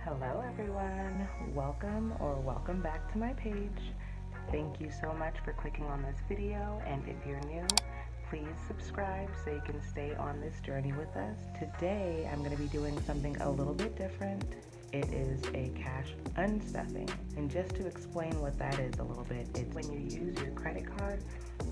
Hello everyone, welcome back to my page. Thank you so much for clicking on this video, and if you're new, please subscribe so you can stay on this journey with us. Today I'm going to be doing something a little bit different. It is a cash unstuffing, and just to explain what that is a little bit, it's when you use your credit card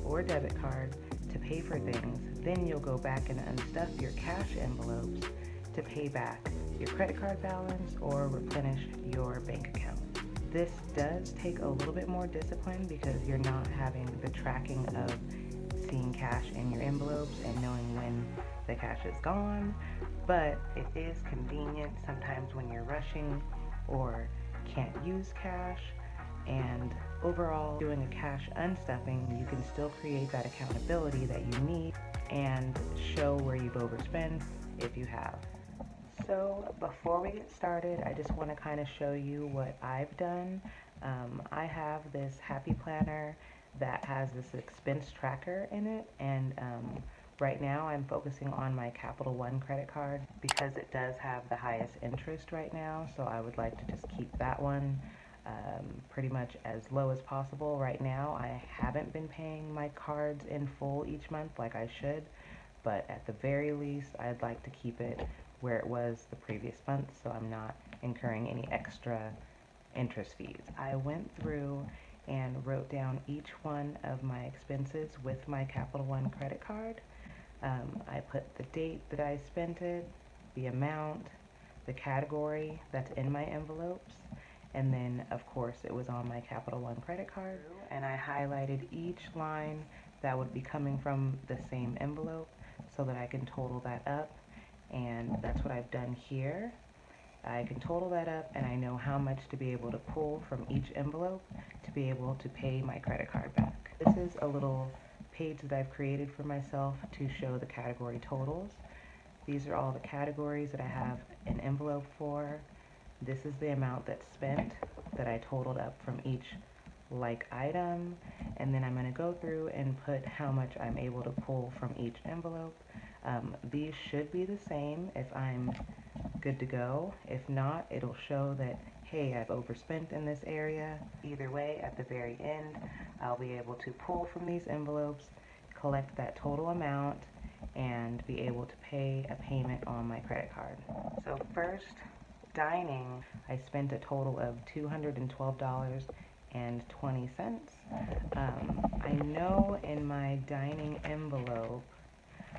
or debit card to pay for things, then you'll go back and unstuff your cash envelopes to pay back your credit card balance or replenish your bank account. This does take a little bit more discipline because you're not having the tracking of seeing cash in your envelopes and knowing when the cash is gone, but it is convenient sometimes when you're rushing or can't use cash. And overall, doing a cash unstuffing, you can still create that accountability that you need and show where you've overspent if you have. So before we get started, I just want to kind of show you what I've done. I have this happy planner that has this expense tracker in it, and right now I'm focusing on my Capital One credit card because it does have the highest interest right now, so I would like to just keep that one pretty much as low as possible. Right now I haven't been paying my cards in full each month like I should, but at the very least I'd like to keep it where it was the previous month so I'm not incurring any extra interest fees. I went through and wrote down each one of my expenses with my Capital One credit card. I put the date that I spent it, the amount, the category that's in my envelopes, and then of course it was on my Capital One credit card, and I highlighted each line that would be coming from the same envelope so that I can total that up. And that's what I've done here. I can total that up and I know how much to be able to pull from each envelope to be able to pay my credit card back. This is a little page that I've created for myself to show the category totals. These are all the categories that I have an envelope for. This is the amount that's spent that I totaled up from each like item, and then I'm going to go through and put how much I'm able to pull from each envelope. These should be the same if I'm good to go. If not, it'll show that, hey, I've overspent in this area. Either way, at the very end, I'll be able to pull from these envelopes, collect that total amount, and be able to pay a payment on my credit card. So first, dining, I spent a total of $212.20. I know in my dining envelope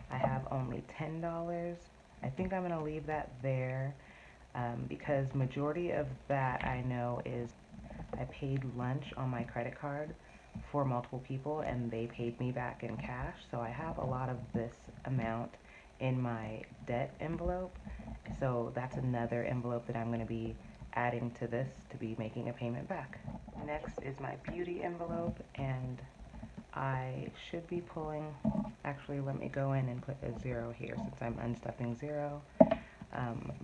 I have only $10. I think I'm going to leave that there because majority of that I know is I paid lunch on my credit card for multiple people and they paid me back in cash, so I have a lot of this amount in my debt envelope, so that's another envelope that I'm going to be adding to this to be making a payment back. Next is my beauty envelope, and I should be pulling, actually let me go in and put a 0 here since I'm unstuffing 0.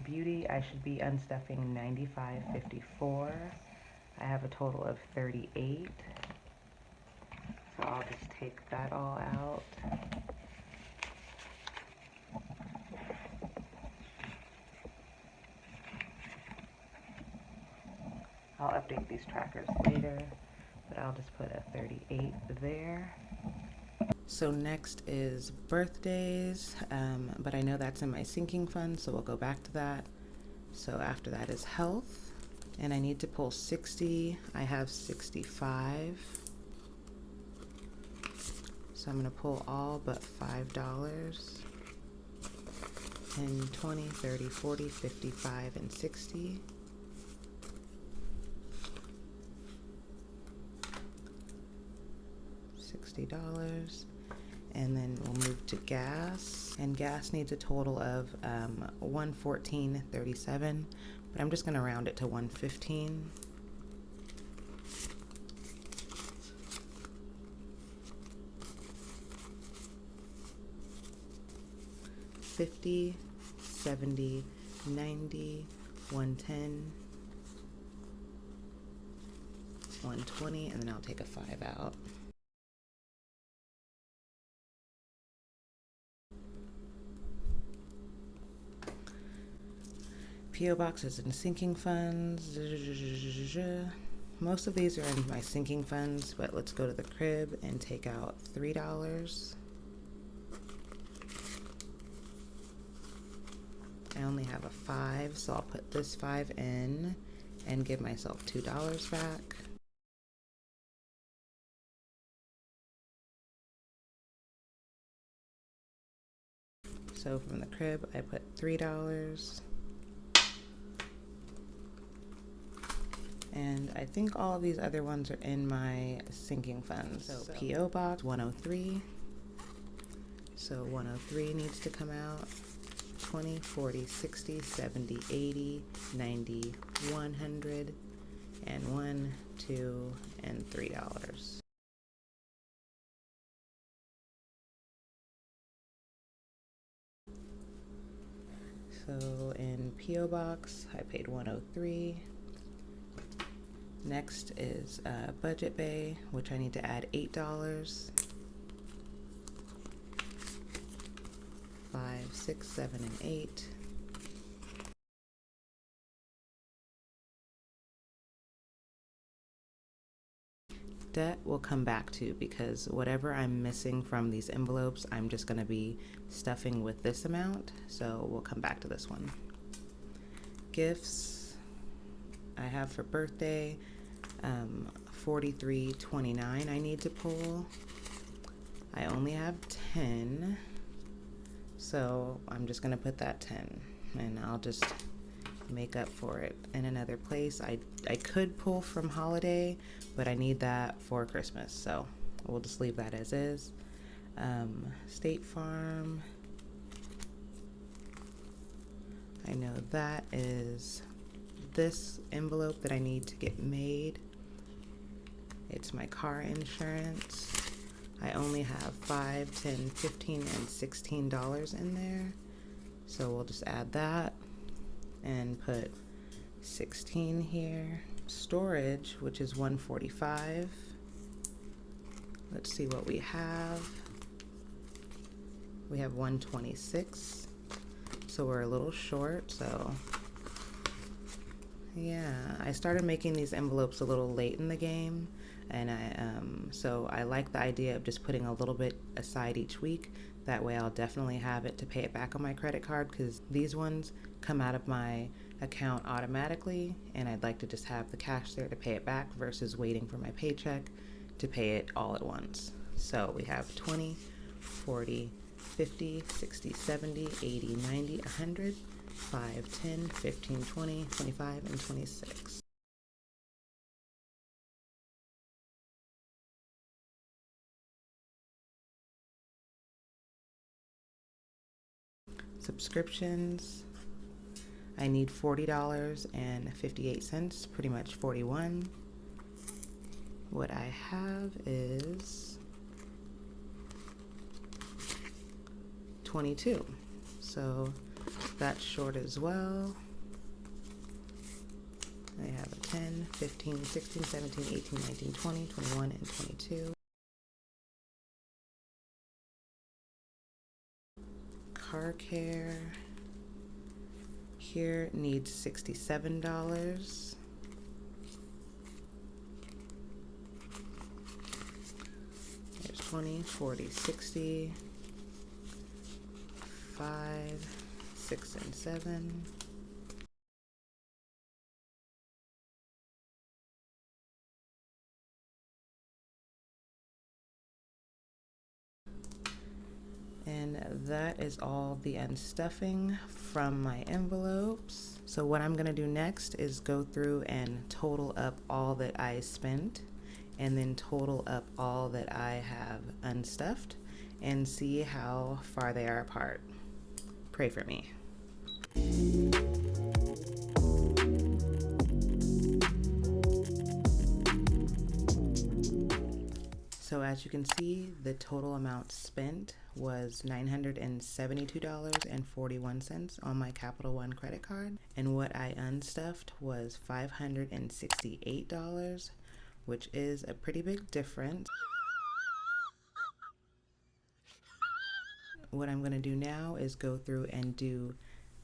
Beauty, I should be unstuffing $95.54. I have a total of 38, so I'll just take that all out. I'll update these trackers later, but I'll just put a 38 there. So next is birthdays, but I know that's in my sinking fund, so we'll go back to that. So after that is health, and I need to pull 60. I have 65. So I'm going to pull all but $5. 10, 20, 30, 40, 55, and 60. $60. And then we'll move to gas, and gas needs a total of $114.37, but I'm just going to round it to $115. $50, $70, $90, $110, $120, and then I'll take a 5 out. P.O. boxes and sinking funds. Most of these are in my sinking funds, but let's go to the crib and take out $3. I only have a 5, so I'll put this 5 in and give myself $2 back. So from the crib, I put $3. And I think all of these other ones are in my sinking funds. So P.O. Box 103. So 103 needs to come out. 20, 40, 60, 70, 80, 90, 100, and $1, $2, and $3. So in P.O. Box, I paid 103. Next is Budget Bay, which I need to add $8. 5, 6, 7, and 8. Debt will come back to, because whatever I'm missing from these envelopes, I'm just going to be stuffing with this amount, so we'll come back to this one. Gifts I have for birthday, $43.29 I need to pull. I only have 10, so I'm just gonna put that 10 and I'll just make up for it in another place. I could pull from holiday, but I need that for Christmas, so we'll just leave that as is. State Farm, I know that is this envelope that I need to get made. It's my car insurance. I only have $5, $10, $15, and $16 in there, so we'll just add that and put 16 here. Storage, which is $145. Let's see what we have. We have $126, so we're a little short. So yeah, I started making these envelopes a little late in the game, and so I like the idea of just putting a little bit aside each week. That way I'll definitely have it to pay it back on my credit card, because these ones come out of my account automatically, and I'd like to just have the cash there to pay it back versus waiting for my paycheck to pay it all at once. So we have 20, 40, 50, 60, 70, 80, 90, 100, 5, 10, 15, 20, 25, and 26. Subscriptions, I need $40.58, pretty much 41. What I have is 22, so that's short as well. I have a 10, 15, 16, 17, 18, 19, 20, 21, and 22. Car care here needs $67. There's 20, 40, 60, 5, 6, and 7. And that is all the unstuffing from my envelopes. So what I'm gonna do next is go through and total up all that I spent, and then total up all that I have unstuffed, and see how far they are apart. Pray for me. So as you can see, the total amount spent was $972.41 on my Capital One credit card, and what I unstuffed was $568, which is a pretty big difference. What I'm going to do now is go through and do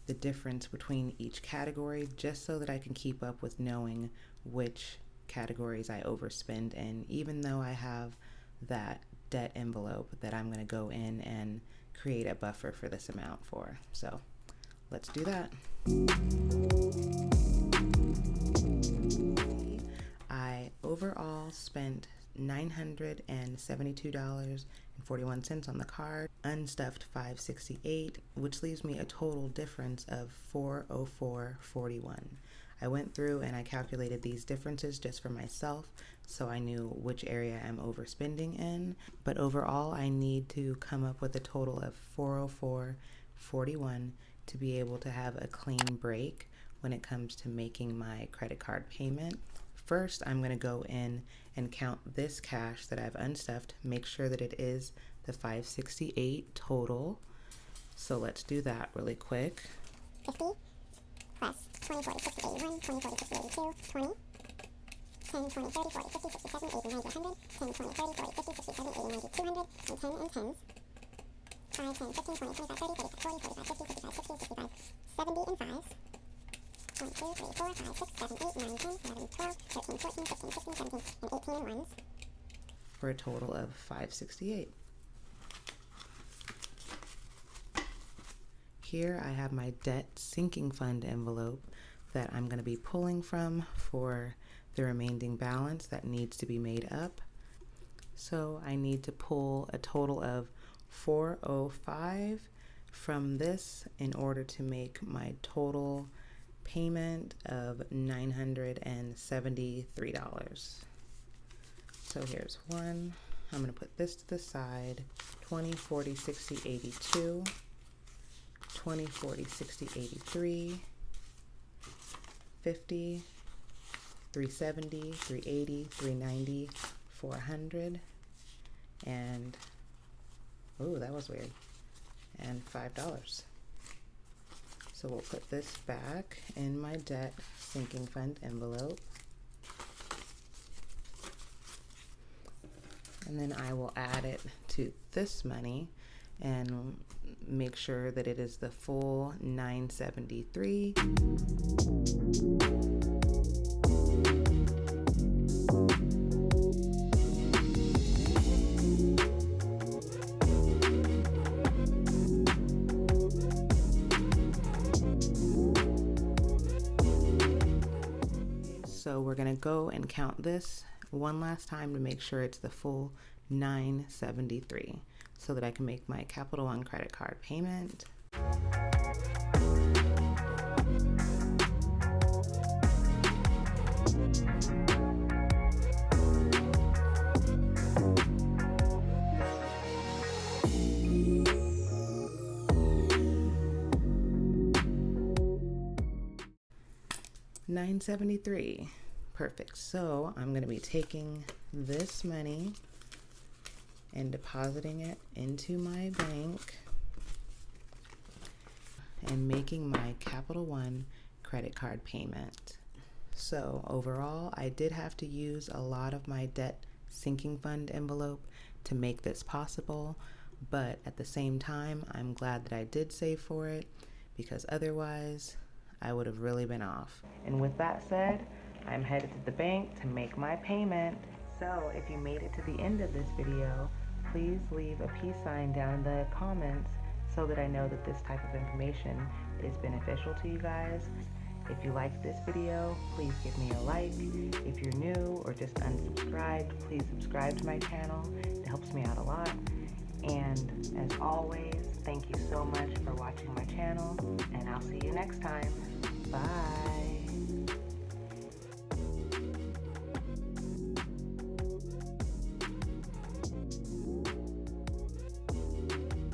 the difference between each category, just so that I can keep up with knowing which categories I overspend in, even though I have that debt envelope that I'm going to go in and create a buffer for this amount for. So let's do that. I overall spent $972.41 on the card, unstuffed $568, which leaves me a total difference of $404.41. I went through and I calculated these differences just for myself, so I knew which area I'm overspending in. But overall, I need to come up with a total of $404.41 to be able to have a clean break when it comes to making my credit card payment. First, I'm going to go in and count this cash that I've unstuffed, make sure that it is the $568 total. So let's do that really quick. 50 plus 20, 40, 60, 81, 20, 40, 60, 82, 20, 10, 20, 30, 40, 50, 57, 80, 90, 100, 10, 20, 30, 40, 50, 57, 80, 90, 200, and 10 and 10s. 5, 10, 15, 20, 25, 30, 40, 45, 50, 55, 60, 65, 70 and 5s. 1, 2, 3, 4, 5, 6, 7, 8, 9, 10, 11, 12, 13, 14, 15, 16, 17, and 18 and 1s. For a total of $568. Here I have my debt sinking fund envelope that I'm going to be pulling from for the remaining balance that needs to be made up. So I need to pull a total of $405 from this in order to make my total payment of $973. So here's one. I'm going to put this to the side. 20, 40, 60, 82. 20, 40, 60, 83. 50. 370, 380, 390, 400. And, oh, that was weird. And $5. So we'll put this back in my debt sinking fund envelope. And then I will add it to this money and make sure that it is the full $973. So we're going to go and count this one last time to make sure it's the full $973 so that I can make my Capital One credit card payment. $973. Perfect. So I'm going to be taking this money and depositing it into my bank and making my Capital One credit card payment. So overall, I did have to use a lot of my debt sinking fund envelope to make this possible, but at the same time, I'm glad that I did save for it, because otherwise I would have really been off. And with that said, I'm headed to the bank to make my payment. So if you made it to the end of this video, please leave a peace sign down in the comments so that I know that this type of information is beneficial to you guys. If you liked this video, please give me a like. If you're new or just unsubscribed, please subscribe to my channel. It helps me out a lot. And as always, thank you so much for watching my channel, and I'll see you next time. Bye.